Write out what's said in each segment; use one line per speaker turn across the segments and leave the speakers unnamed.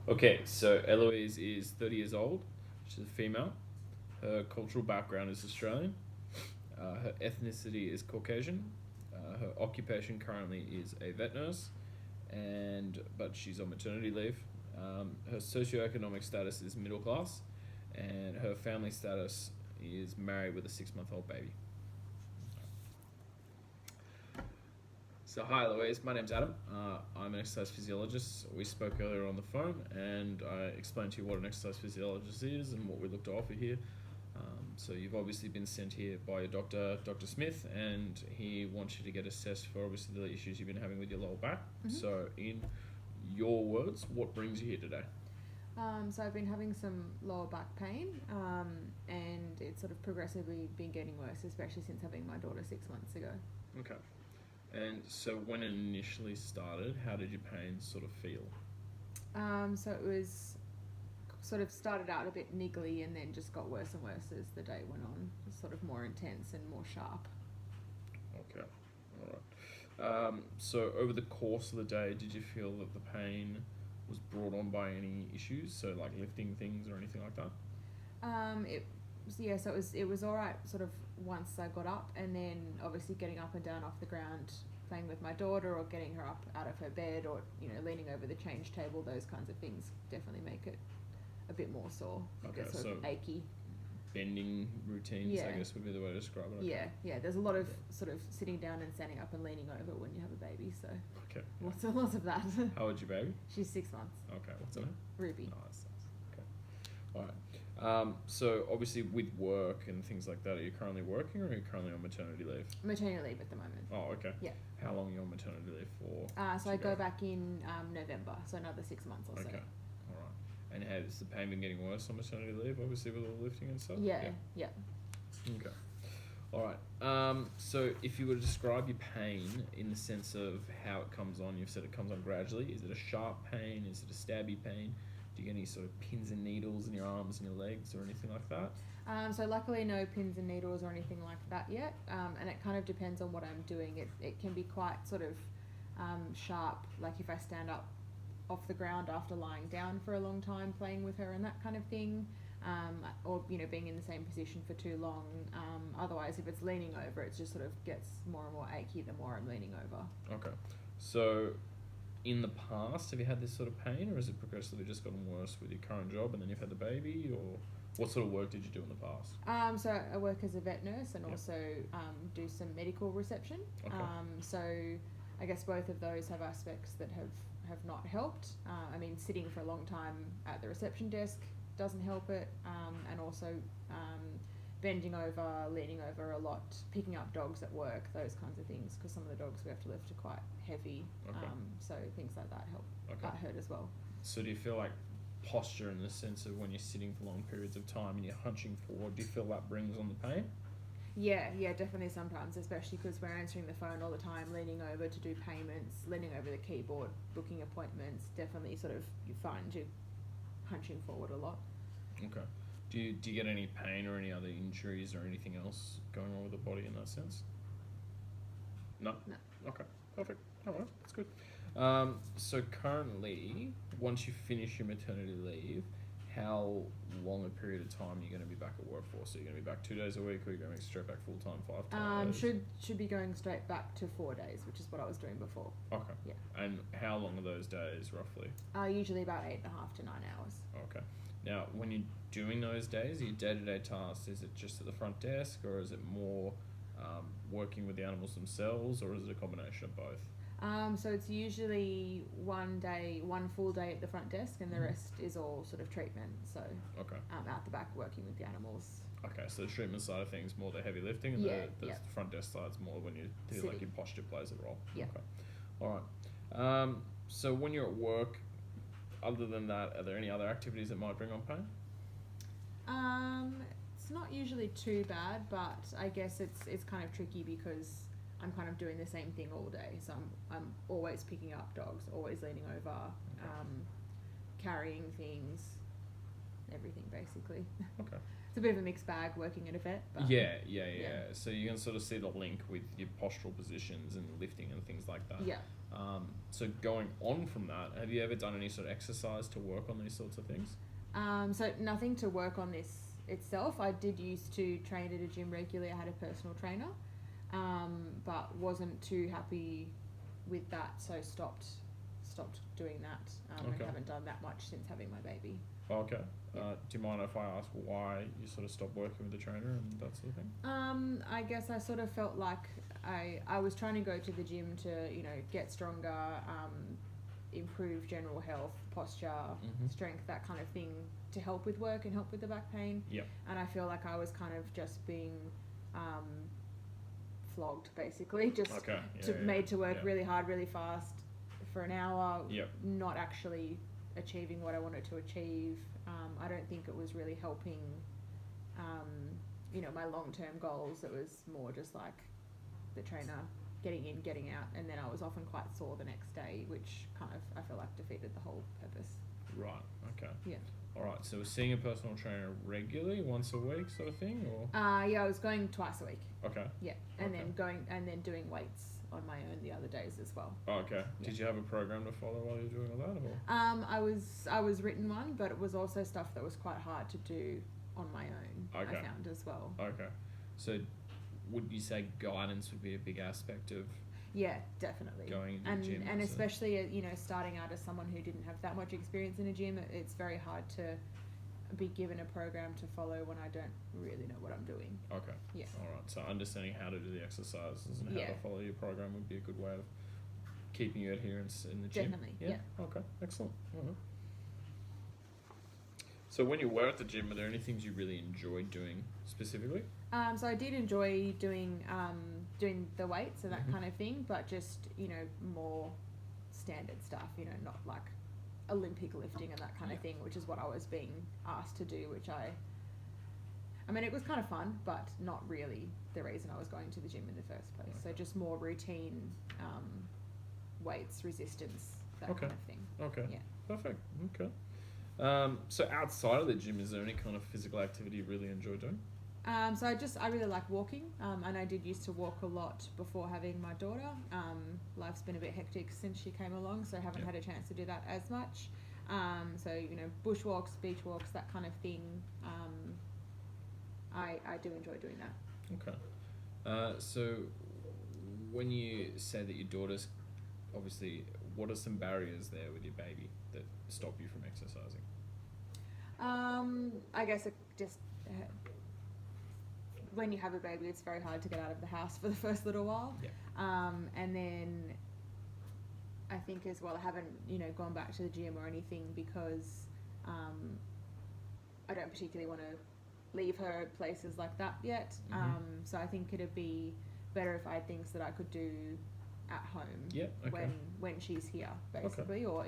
Okay, so Eloise is 30 years old. She's a female. Her cultural background is Australian. Her ethnicity is Caucasian. Her occupation currently is a vet nurse, but she's on maternity leave. Her socioeconomic status is middle class, and her family status is married with a 6-month-old baby. So hi Louise, my name's Adam. I'm an exercise physiologist. We spoke earlier on the phone and I explained to you what an exercise physiologist is and what we look to offer here. So you've obviously been sent here by your doctor, Dr. Smith, and he wants you to get assessed for obviously the issues you've been having with your lower back. So in your words, what brings you here today?
So I've been having some lower back pain, and it's sort of progressively been getting worse, especially since having my daughter 6 months ago.
Okay. And so when it initially started, how did your pain sort of feel?
So it was sort of started out a bit niggly and then just got worse and worse as the day went on. It was sort of more intense and more sharp.
Okay, all right. So over the course of the day, did you feel that the pain was brought on by any issues? So like lifting things or anything like that?
So it was all right sort of once I got up, and then obviously getting up and down off the ground, playing with my daughter or getting her up out of her bed, or leaning over the change table. Those kinds of things definitely make it a bit more sore.
Okay,
It's sort of achy.
Bending routines, I
Yeah.
guess would be the way to describe it. Okay.
Yeah. There's a lot of sort of sitting down and standing up and leaning over when you have a baby. So
Okay.
lots of that.
How old's your baby?
She's 6 months.
Okay, what's her name?
Ruby.
Nice. Okay. All right. So obviously with work and things like that, are you currently working or are you currently on maternity leave?
Maternity leave at the moment.
Oh, okay.
Yeah.
How long are you on maternity leave for?
So I go back in November, so another 6 months or so.
Okay. All right. And has the pain been getting worse on maternity leave, obviously with all the lifting and stuff?
Yeah.
Okay. All right. So if you were to describe your pain in the sense of how it comes on, you've said it comes on gradually. Is it a sharp pain? Is it a stabby pain? Do you get any sort of pins and needles in your arms and your legs or anything like that?
So luckily no pins and needles or anything like that yet, and it kind of depends on what I'm doing. It can be quite sort of sharp, like if I stand up off the ground after lying down for a long time playing with her and that kind of thing, or being in the same position for too long. Otherwise, if it's leaning over, it just sort of gets more and more achy the more I'm leaning over.
Okay. So in the past, have you had this sort of pain, or has it progressively just gotten worse with your current job and then you've had the baby, or what sort of work did you do in the past?
So I work as a vet nurse and
Yep.
also do some medical reception.
Okay.
So I guess both of those have aspects that have not helped. I mean, sitting for a long time at the reception desk doesn't help it, and also bending over, leaning over a lot, picking up dogs at work, those kinds of things, because some of the dogs we have to lift are quite heavy.
Okay.
So things like that hurt as well.
So do you feel like posture in the sense of when you're sitting for long periods of time and you're hunching forward, do you feel that brings on the pain?
Yeah, definitely sometimes, especially because we're answering the phone all the time, leaning over to do payments, leaning over the keyboard, booking appointments. Definitely sort of you find you're hunching forward a lot.
Okay. Do you get any pain or any other injuries or anything else going on with the body in that sense? No?
No.
Okay, perfect. All right, that's good. So currently, once you finish your maternity leave, how long a period of time are you going to be back at work for? So you're going to be back 2 days a week, or are you going straight back full time 5 times?
Should be going straight back to 4 days, which is what I was doing before.
Okay.
Yeah.
And how long are those days roughly?
Usually about 8.5 to 9 hours.
Okay. Now, when you're doing those days, your day-to-day tasks, is it just at the front desk, or is it more working with the animals themselves, or is it a combination of both?
So it's usually one full day at the front desk, and the rest is all sort of treatment. So
Okay.
Out the back working with the animals.
Okay, so the treatment side of things more the heavy lifting, and the front desk side's more when you do like your posture plays a role.
Yeah.
Okay. All right. So when you're at work, other than that, are there any other activities that might bring on pain?
It's not usually too bad, but I guess it's kind of tricky because I'm kind of doing the same thing all day. So I'm always picking up dogs, always leaning over, carrying things, everything basically.
Okay.
it's a bit of a mixed bag working at a vet. But
Yeah.
yeah.
So you can sort of see the link with your postural positions and lifting and things like that.
Yeah.
So going on from that, have you ever done any sort of exercise to work on these sorts of things?
So nothing to work on this itself. I did used to train at a gym regularly. I had a personal trainer, but wasn't too happy with that, so stopped doing that, and haven't done that much since having my baby.
Okay.
Yeah.
Do you mind if I ask why you sort of stopped working with the trainer and that sort of thing?
I guess I sort of felt like I was trying to go to the gym to, get stronger, improve general health, posture, strength, that kind of thing, to help with work and help with the back pain.
Yep.
And I feel like I was kind of just being flogged, basically, just made to work really hard, really fast for an hour, not actually achieving what I wanted to achieve. I don't think it was really helping, my long-term goals. It was more just like the trainer getting in, getting out, and then I was often quite sore the next day, which kind of, I feel like, defeated the whole purpose.
Right. Okay.
Yeah.
All right. So we're seeing a personal trainer regularly, once a week, sort of thing, or?
Yeah, I was going twice a week.
Okay.
Yeah, and then doing weights on my own the other days as well.
Oh, okay.
Yeah.
Did you have a program to follow while you were doing all that, or?
I was written one, but it was also stuff that was quite hard to do on my own.
Okay.
I found as well.
Okay. So, would you say guidance would be a big aspect of?
Yeah, definitely.
Going into the gym,
and especially starting out as someone who didn't have that much experience in a gym, it's very hard to be given a program to follow when I don't really know what I'm doing.
Okay.
Yeah.
All right. So understanding how to do the exercises and how to follow your program would be a good way of keeping your adherence in the gym.
Definitely. Yeah.
Okay. Excellent. So when you were at the gym, were there any things you really enjoyed doing specifically?
So I did enjoy doing the weights and that kind of thing, but just more standard stuff. Not like Olympic lifting and that kind of thing, which is what I was being asked to do, which I mean, it was kind of fun, but not really the reason I was going to the gym in the first place. So just more routine weights, resistance, that kind of thing.
Okay.
Yeah.
Perfect. Okay. So outside of the gym, is there any kind of physical activity you really enjoy doing?
So I really like walking, and I did used to walk a lot before having my daughter. Life's been a bit hectic since she came along, so I haven't had a chance to do that as much. So bushwalks, beach walks, that kind of thing. I do enjoy doing that.
Okay. So when you say that your daughter's, obviously, what are some barriers there with your baby that stop you from exercising?
I guess it just when you have a baby, it's very hard to get out of the house for the first little while.
Yeah.
And then I think as well, I haven't gone back to the gym or anything because I don't particularly want to leave her at places like that yet. So I think it'd be better if I had things that I could do at home when she's here, basically, or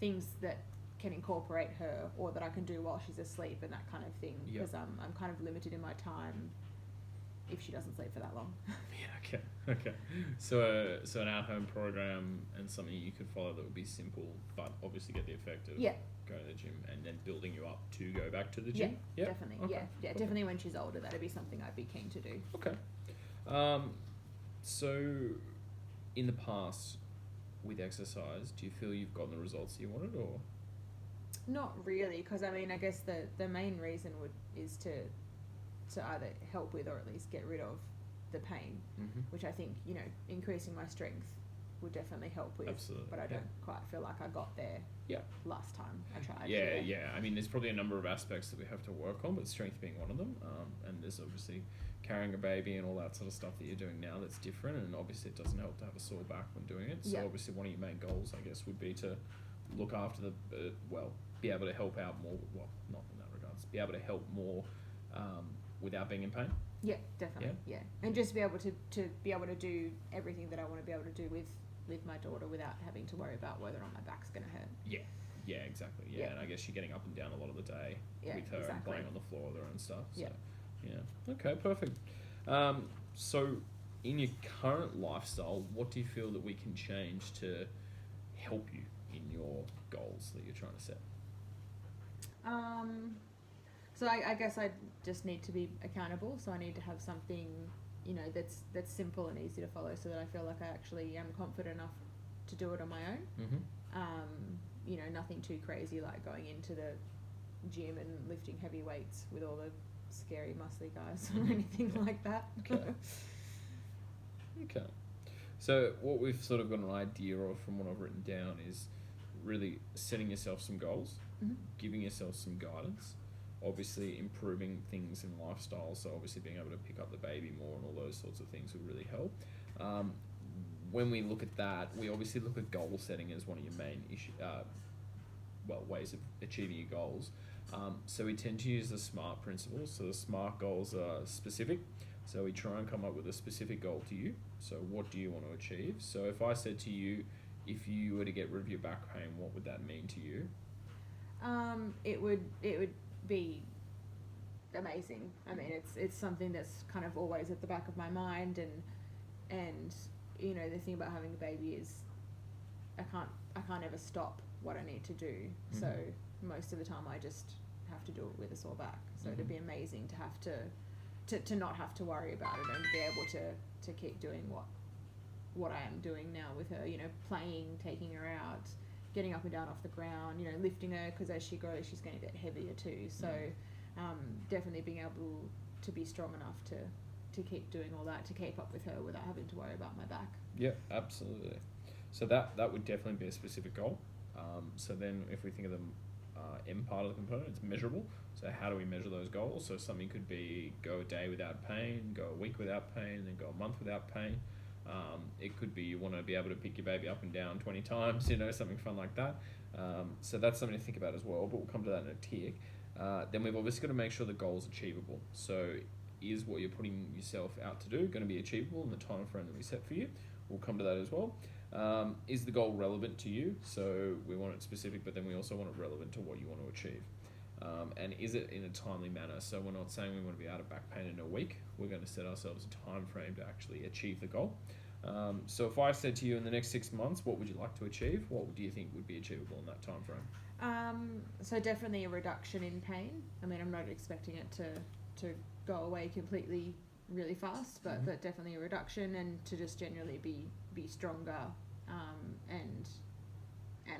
things that can incorporate her or that I can do while she's asleep and that kind of thing, because I'm kind of limited in my time if she doesn't sleep for that long.
Okay. So an at-home program and something you could follow that would be simple, but obviously get the effect of going to the gym and then building you up to go back to the gym.
Yeah, definitely. Okay. Yeah, definitely. When she's older, that'd be something I'd be keen to do.
Okay. So in the past with exercise, do you feel you've gotten the results you wanted, or?
Not really, because I mean, I guess the main reason is to either help with or at least get rid of the pain, which I think increasing my strength would definitely help with.
Absolutely.
But I don't quite feel like I got there. Last time I tried.
Yeah. I mean, there's probably a number of aspects that we have to work on, but strength being one of them. And there's obviously carrying a baby and all that sort of stuff that you're doing now that's different, and obviously it doesn't help to have a sore back when doing it. So obviously one of your main goals, I guess, would be to look after be able to help out more. Well, not in that regards. Be able to help more without being in pain.
Yeah, definitely. Yeah, and just be able to be able to do everything that I want to be able to do with my daughter without having to worry about whether or not my back's going to hurt.
Yeah, exactly. Yeah, and I guess you're getting up and down a lot of the day with her and playing on the floor with her and stuff. So, okay, perfect. So in your current lifestyle, what do you feel that we can change to help you in your goals that you're trying to set?
So I guess I just need to be accountable. So I need to have something, you know, that's simple and easy to follow, so that I feel like I actually am confident enough to do it on my own.
Mm-hmm.
You know, nothing too crazy like going into the gym and lifting heavy weights with all the scary muscly guys or anything like that.
Okay. Okay. So what we've sort of got an idea of from what I've written down is really setting yourself some goals,
Mhm.
giving yourself some guidance, obviously improving things in lifestyle. So obviously being able to pick up the baby more and all those sorts of things would really help. When we look at that, we obviously look at goal setting as one of your main ways of achieving your goals. So we tend to use the SMART principles. So the SMART goals are specific. So we try and come up with a specific goal to you. So what do you want to achieve? So if I said to you, if you were to get rid of your back pain, what would that mean to you?
It would be amazing. I mean, it's something that's kind of always at the back of my mind, and you know, the thing about having a baby is I can't ever stop what I need to do.
Mm-hmm.
So most of the time I just have to do it with a sore back. So it'd be amazing to have to not have to worry about it and be able to keep doing what I am doing now with her, you know, playing, taking her out, getting up and down off the ground, you know, lifting her, because as she grows she's going to get heavier too. So definitely being able to be strong enough to keep doing all that, to keep up with her without having to worry about my back.
Yeah, absolutely. So that would definitely be a specific goal. So then if we think of the M part of the component, it's measurable. So how do we measure those goals? So something could be go a day without pain, go a week without pain, then go a month without pain. It could be you want to be able to pick your baby up and down 20 times, you know, something fun like that. So that's something to think about as well, but we'll come to that in a tick. Then we've obviously got to make sure the goal's achievable. So is what you're putting yourself out to do going to be achievable in the time frame that we set for you? We'll come to that as well. Is the goal relevant to you? So we want it specific, but then we also want it relevant to what you want to achieve. And is it in a timely manner? So we're not saying we want to be out of back pain in a week. We're going to set ourselves a time frame to actually achieve the goal. So if I said to you in the next 6 months, what would you like to achieve? What do you think would be achievable in that time frame?
So definitely a reduction in pain. I mean, I'm not expecting it to go away completely really fast, but definitely a reduction, and to just generally be stronger, and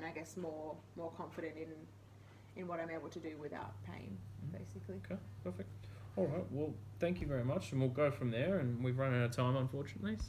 I guess more confident in what I'm able to do without pain, basically.
Okay, perfect. All right, well, thank you very much, and we'll go from there, and we've run out of time, unfortunately. So